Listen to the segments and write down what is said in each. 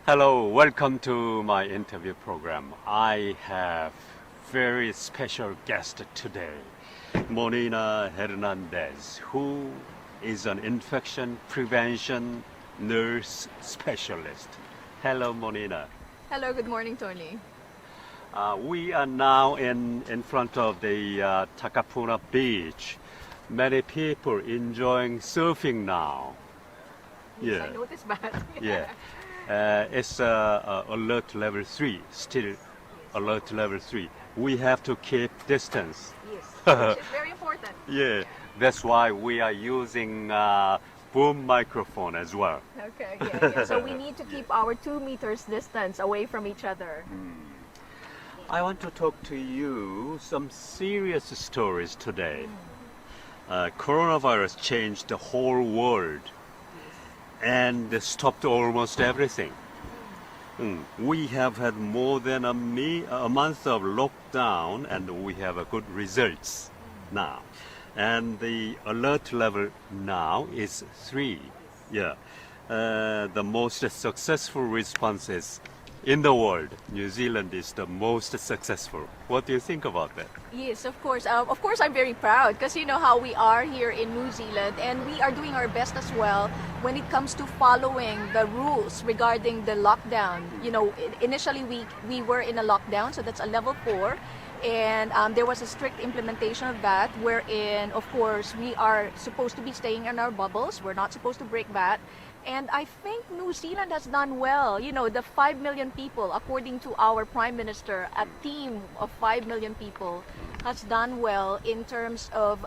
Hello, welcome to my interview program. I have very special guest today, Monina Hernandez, who is an infection prevention nurse specialist. Hello, Monina. Hello, good morning, Tony. We are now in front of the Takapuna beach. Many people enjoying surfing now. Yes, I noticed that. Yeah. It's alert level 3, still alert level 3. We have to keep distance. Yes, which is very important. Yeah, that's why we are using boom microphone as well. Okay, yeah. So we need to keep our 2 meters distance away from each other. I want to talk to you some serious stories today. Coronavirus changed the whole world and stopped almost everything. We have had more than a month of lockdown, and we have a good results now. And the alert level now is 3. Yeah, the most successful responses in the world. New Zealand is the most successful. What do you think about that? Yes, of course. Of course, I'm very proud because you know how we are here in New Zealand, and we are doing our best as well when it comes to following the rules regarding the lockdown. You know, initially we were in a lockdown, so that's a level 4. And there was a strict implementation of that, wherein, of course, we are supposed to be staying in our bubbles. We're not supposed to break that. And I think New Zealand has done well. You know, the 5 million people, according to our Prime Minister, a team of 5 million people has done well in terms of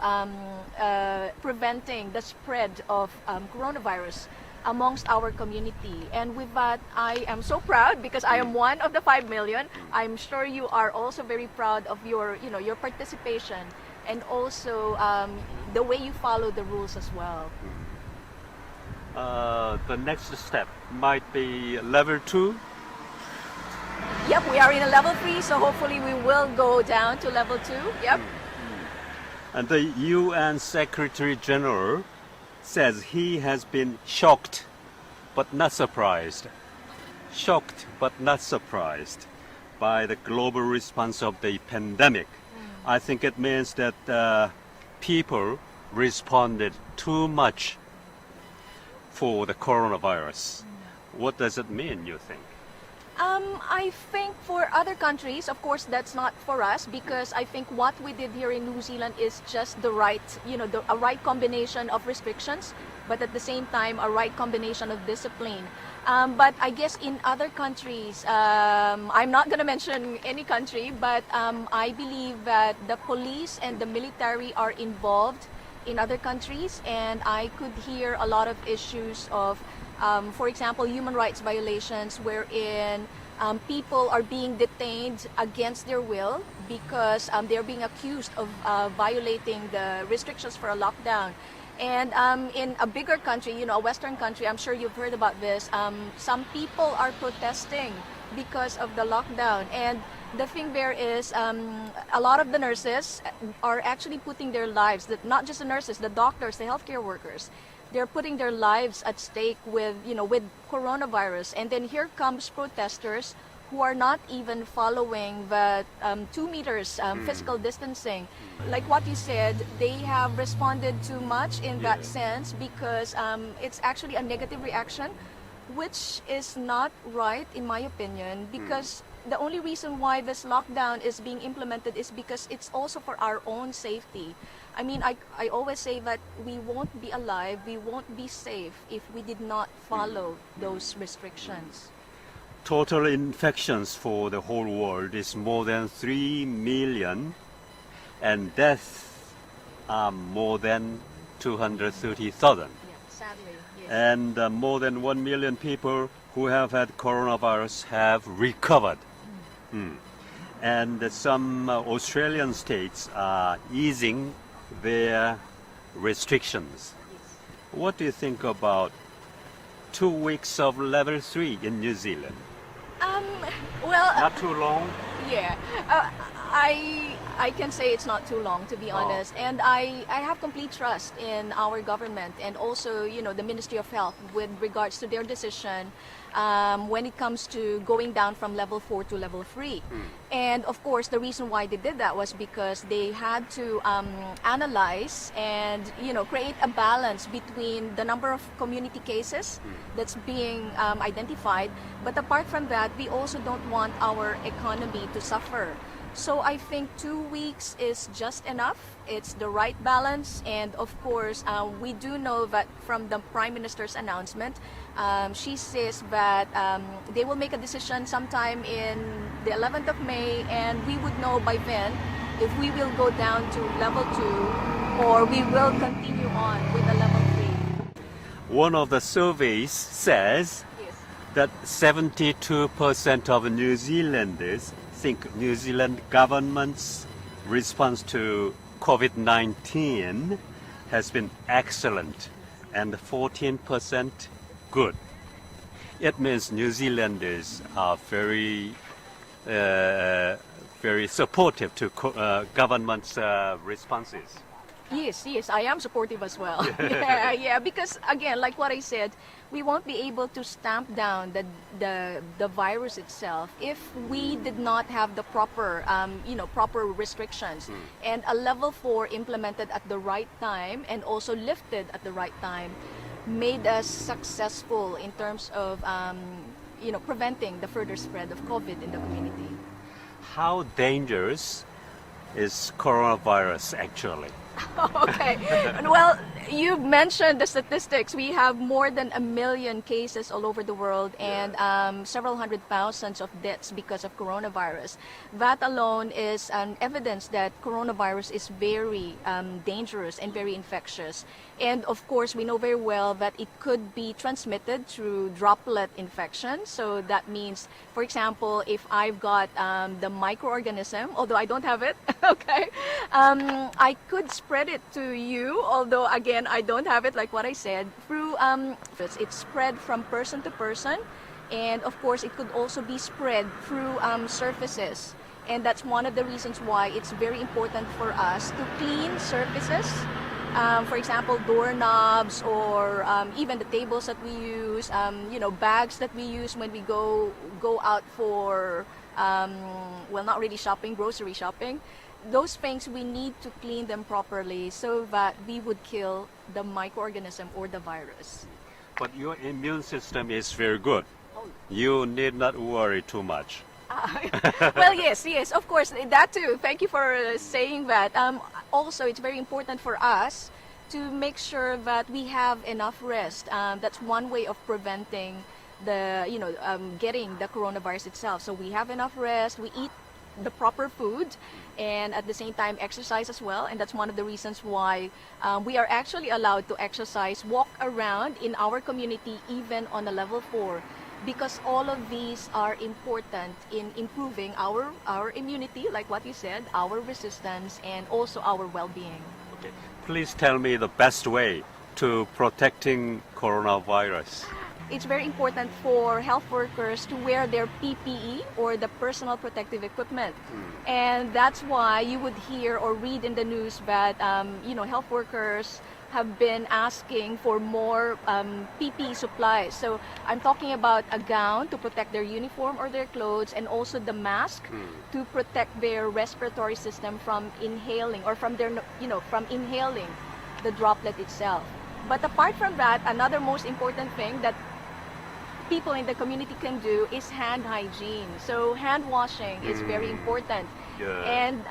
preventing the spread of coronavirus amongst our community. And with that, I am so proud because I am one of the 5 million. I'm sure you are also very proud of your participation and also the way you follow the rules as well. The next step might be level 2. Yep, we are in a level 3, so hopefully we will go down to level 2. Yep. And the UN Secretary General says he has been shocked but not surprised. Shocked but not surprised by the global response of the pandemic. I think it means that people responded too much for the coronavirus. What does it mean, you think? I think for other countries, of course, that's not for us because I think what we did here in New Zealand is just the right, a right combination of restrictions, but at the same time, a right combination of discipline. But I guess in other countries, I'm not going to mention any country, but I believe that the police and the military are involved in other countries, and I could hear a lot of issues of, for example, human rights violations wherein people are being detained against their will because they're being accused of violating the restrictions for a lockdown. And in a bigger country, a Western country, I'm sure you've heard about this, some people are protesting because of the lockdown. And the thing there is a lot of the nurses are actually putting their lives, not just the nurses, the doctors, the healthcare workers, they're putting their lives at stake with coronavirus. And then here comes protesters who are not even following the 2 meters physical distancing. Like what you said, they have responded too much in that sense because it's actually a negative reaction, which is not right in my opinion, because the only reason why this lockdown is being implemented is because it's also for our own safety. I mean, I always say that we won't be alive, we won't be safe if we did not follow those restrictions. Total infections for the whole world is more than 3 million, and deaths are more than 230,000. Yeah, sadly, yes. And more than 1 million people who have had coronavirus have recovered. And some Australian states are easing their restrictions. What do you think about 2 weeks of level 3 in New Zealand? Well, Not too long? yeah. I can say it's not too long, to be honest. And I have complete trust in our government and also, the Ministry of Health with regards to their decision when it comes to going down from level 4 to level 3. And of course, the reason why they did that was because they had to analyze and, create a balance between the number of community cases that's being identified. But apart from that, we also don't want our economy to suffer. So I think 2 weeks is just enough. It's the right balance. And of course, we do know that from the Prime Minister's announcement, she says that they will make a decision sometime in the 11th of May, and we would know by then if we will go down to level 2 or we will continue on with the level 3. One of the surveys says that 72% of New Zealanders think New Zealand government's response to COVID-19 has been excellent and 14% good. It means New Zealanders are very supportive to government's responses. Yes, I am supportive as well. yeah, because again, like what I said, we won't be able to stamp down the virus itself if we did not have the proper, proper restrictions. And a level 4 implemented at the right time and also lifted at the right time made us successful in terms of, preventing the further spread of COVID in the community. How dangerous is coronavirus actually? Okay. Well, you mentioned the statistics. We have more than 1 million cases all over the world and several hundred thousands of deaths because of coronavirus. That alone is an evidence that coronavirus is very dangerous and very infectious. And of course, we know very well that it could be transmitted through droplet infection. So that means, for example, if I've got the microorganism, although I don't have it, okay, I could spread it to you, although again, I don't have it, like what I said, through, it's spread from person to person. And of course, it could also be spread through surfaces. And that's one of the reasons why it's very important for us to clean surfaces. For example, doorknobs or even the tables that we use, bags that we use when we go out for, not really shopping, grocery shopping. Those things, we need to clean them properly so that we would kill the microorganism or the virus. But your immune system is very good. You need not worry too much. Well, yes, of course, that too. Thank you for saying that. Also, it's very important for us to make sure that we have enough rest. That's one way of preventing the, getting the coronavirus itself. So we have enough rest, we eat the proper food, and at the same time exercise as well. And that's one of the reasons why we are actually allowed to exercise, walk around in our community, even on a level 4. Because all of these are important in improving our immunity, like what you said, our resistance, and also our well-being. Okay. Please tell me the best way to protecting coronavirus. It's very important for health workers to wear their PPE or the personal protective equipment. And that's why you would hear or read in the news that, health workers have been asking for more PPE supplies. So I'm talking about a gown to protect their uniform or their clothes, and also the mask to protect their respiratory system from inhaling or from their, from inhaling the droplet itself. But apart from that, another most important thing that people in the community can do is hand hygiene. So hand washing is very important. And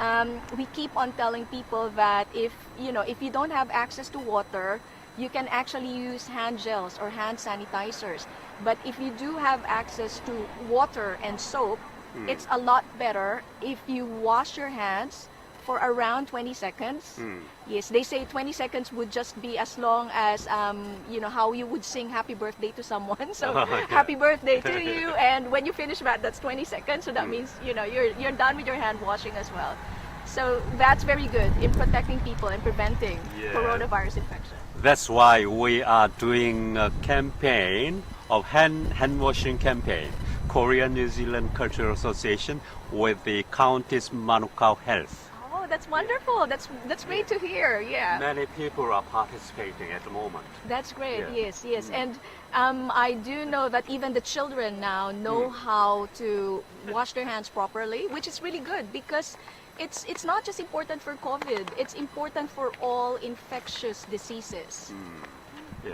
we keep on telling people that if you don't have access to water, you can actually use hand gels or hand sanitizers. But if you do have access to water and soap, it's a lot better if you wash your hands for around 20 seconds. Yes, they say 20 seconds would just be as long as, how you would sing happy birthday to someone. So happy birthday to you. And when you finish that, that's 20 seconds. So that means, you're done with your hand washing as well. So that's very good in protecting people and preventing coronavirus infection. That's why we are doing a campaign of hand washing campaign, Korea New Zealand Cultural Association with the County's Manukau Health. That's wonderful. That's great to hear. Yeah. Many people are participating at the moment. That's great. Yeah. Yes, yes. And I do know that even the children now know how to wash their hands properly, which is really good because it's not just important for COVID. It's important for all infectious diseases. Yeah.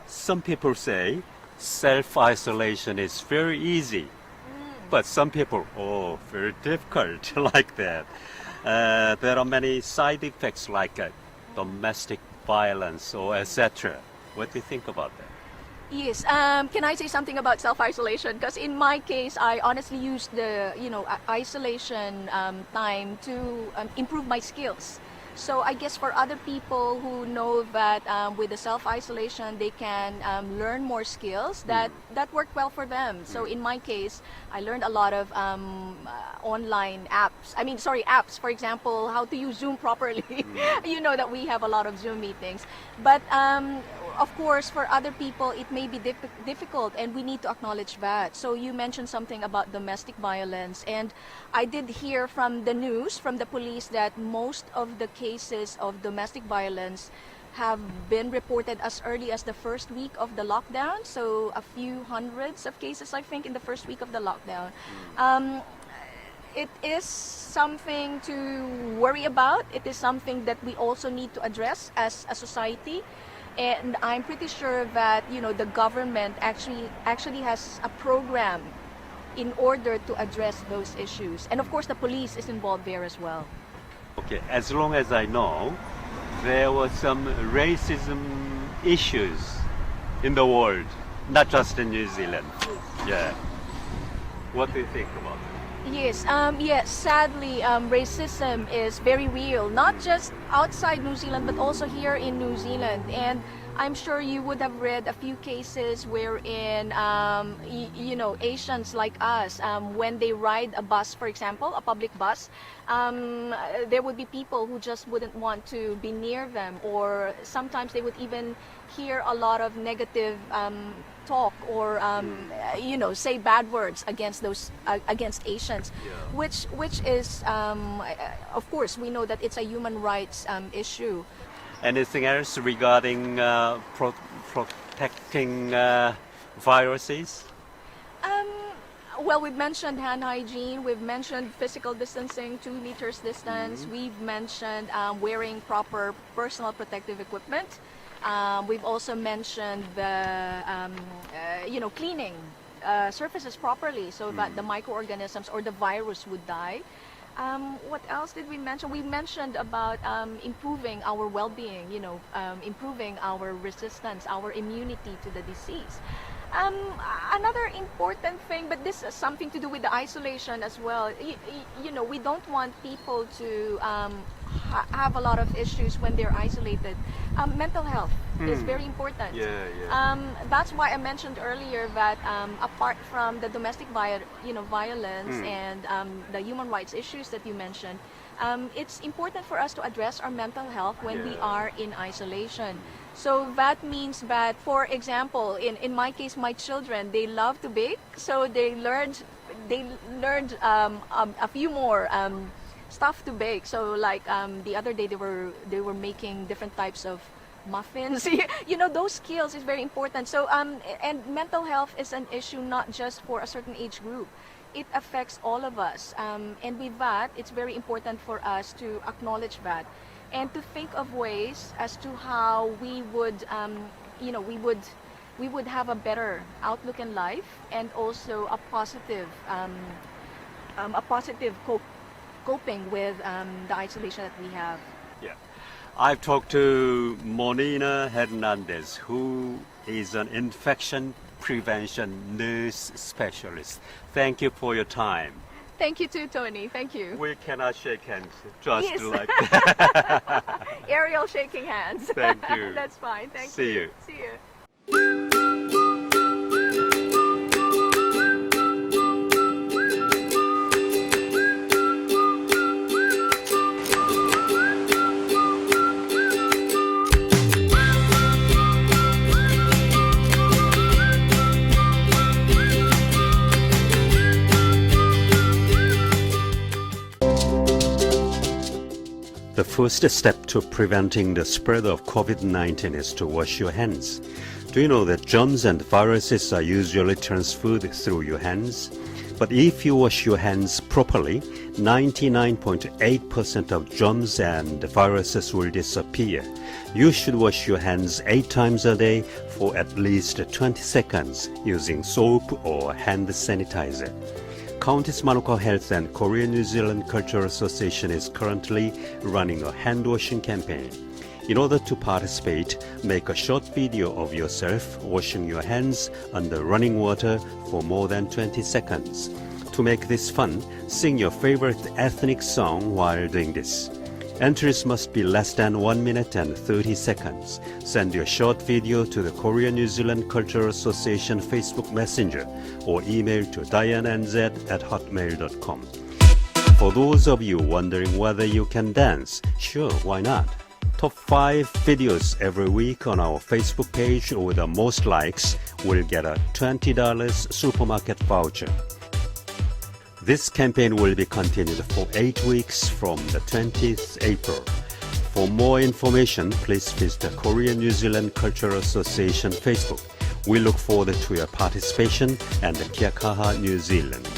Some people say self-isolation is very easy, but some people, very difficult like that. There are many side effects like domestic violence or etc. What do you think about that? Yes. Can I say something about self-isolation? Because in my case, I honestly used the isolation time to improve my skills. So I guess for other people who know that with the self-isolation they can learn more skills, that worked well for them. So in my case, I learned a lot of online apps. Apps. For example, how to use Zoom properly. You know that we have a lot of Zoom meetings. But of course, for other people, it may be difficult, and we need to acknowledge that. So you mentioned something about domestic violence, and I did hear from the news, from the police, that most of the cases of domestic violence have been reported as early as the first week of the lockdown. So a few hundreds of cases, I think, in the first week of the lockdown. It is something to worry about. It is something that we also need to address as a society. And I'm pretty sure that the government actually has a program in order to address those issues. And of course, the police is involved there as well. Okay, as long as I know, there were some racism issues in the world, not just in New Zealand. Yeah. What do you think about it? Yes, sadly, racism is very real, not just outside New Zealand, but also here in New Zealand. And I'm sure you would have read a few cases wherein, Asians like us, when they ride a bus, for example, a public bus, there would be people who just wouldn't want to be near them, or sometimes they would even hear a lot of negative talk or say bad words against against Asians, which is of course we know that it's a human rights issue. Anything else regarding protecting viruses? Well, we've mentioned hand hygiene, we've mentioned physical distancing, 2 meters distance, we've mentioned wearing proper personal protective equipment. We've also mentioned the cleaning surfaces properly so that the microorganisms or the virus would die. What else did we mention? We mentioned about improving our well-being, improving our resistance, our immunity to the disease. Another important thing, but this is something to do with the isolation as well. We don't want people to have a lot of issues when they're isolated. Mental health is very important. That's why I mentioned earlier that apart from the domestic violence and the human rights issues that you mentioned, it's important for us to address our mental health when we are in isolation. So that means that, for example, in my case, my children, they love to bake, so they learned a few more stuff to bake. So like the other day they were making different types of muffins. Those skills is very important. So and mental health is an issue not just for a certain age group. It affects all of us. And with that, it's very important for us to acknowledge that and to think of ways as to how we would we would have a better outlook in life and also a positive coping with the isolation that we have. Yeah. I've talked to Monina Hernandez, who is an infection prevention nurse specialist. Thank you for your time. Thank you too, Tony. Thank you. We cannot shake hands, just Yes. like that. Ariel shaking hands. Thank you. That's fine. Thank See you. you. See you. The first step to preventing the spread of COVID-19 is to wash your hands. Do you know that germs and viruses are usually transferred through your hands? But if you wash your hands properly, 99.8% of germs and viruses will disappear. You should wash your hands 8 times a day for at least 20 seconds using soap or hand sanitizer. Countess Manuka Health and Korea-New Zealand Cultural Association is currently running a hand-washing campaign. In order to participate, make a short video of yourself washing your hands under running water for more than 20 seconds. To make this fun, sing your favorite ethnic song while doing this. Entries must be less than 1 minute and 30 seconds. Send your short video to the Korea-New Zealand Cultural Association Facebook Messenger or email to dianenz@hotmail.com. For those of you wondering whether you can dance, sure, why not? Top 5 videos every week on our Facebook page with the most likes will get a $20 supermarket voucher. This campaign will be continued for 8 weeks from the 20th April. For more information, please visit the Korea-New Zealand Cultural Association Facebook. We look forward to your participation and Kia kaha, New Zealand.